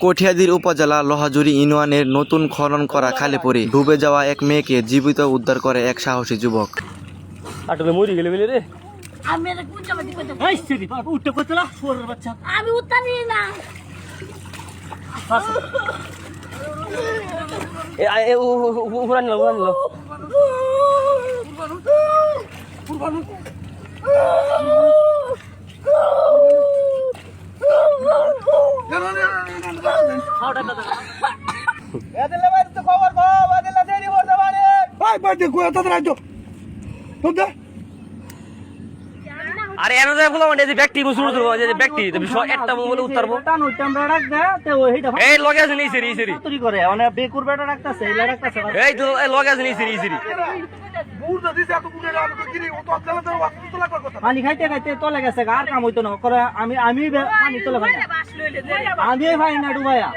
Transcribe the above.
কঠিয়াদির উপজেলা লোহাজুরি ইউনিয়নের নতুন খনন করা খালে পড়ে ডুবে যাওয়া এক মেয়েকে জীবিত উদ্ধার করে এক সাহসী যুবক। আরে এর মধ্যে বলো মানে যে ব্যক্তি শুরু করব যে ব্যক্তি একটা বলে উত্তরবো টান ওইটাম রাখ দে তে ওইটা এই লগে আছে নি সিরি সিরি তুই করে মানে বেকুর বেটা রাখতাছে এই রাখতাছে এই তো লগে আছে নি সিরি সিরি বুড়া দিছে এত বুড়া আমি তো গিরি ও তো আজলা তো ওয়াসু তো লাগবে কথা পানি খাইতে খাইতে তলে গেছে আর কাম হইতো না করে আমি পানি তলে ভাই আমি ভাই না ডুবায়া